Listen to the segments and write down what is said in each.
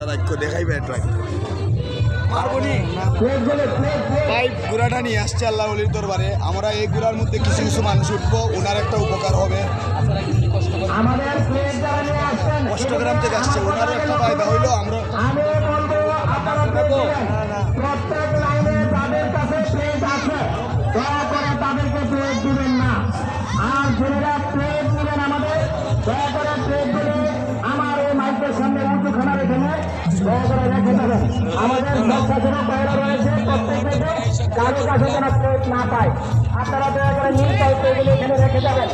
দেখাইবে pipe গুড়াটা নিয়ে আসছে আল্লাহ অলির দরবারে। আমরা এই গুড়ার মধ্যে কিছু কিছু মানুষ উঠবো, ওনার একটা উপকার হবে। অষ্টগ্রাম থেকে আসছে, ওনারও একটা ফায়দা হইলো। আমরা আমার এই মাইকের সামনে উঁচু খানা রেখে দয়া করে রেখে দেবেন। আমাদের স্বেচ্ছাসেবক বাইরে রয়েছে, প্রত্যেকে কারো কাছে যেন প্লেট না পায়। আপনারা দয়া করে নিজ দায়িত্বগুলো এখানে রেখে যাবেন।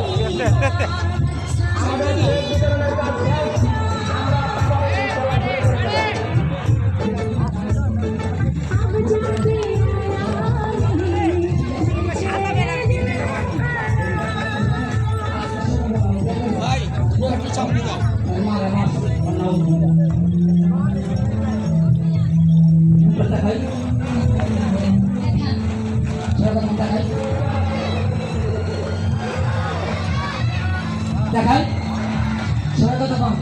আমাদের প্লেট বিতরণের কাজ শেষ। দেখাই সবাই কত কম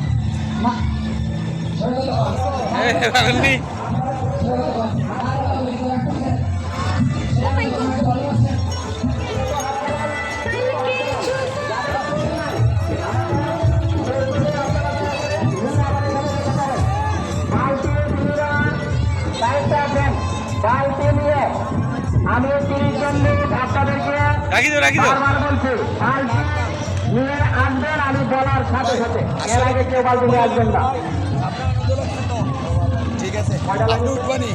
মা সবাই কত কম রাগনি আমি 30 জন লোক আপনাদেরকে বারবার বলছি, বালতি নিয়ে আসবেন। আমি বলার সাথে সাথে এর আগে কেউ বালতি নিয়ে আসবেন না। ঠিক আছে, আপনি উঠবানি।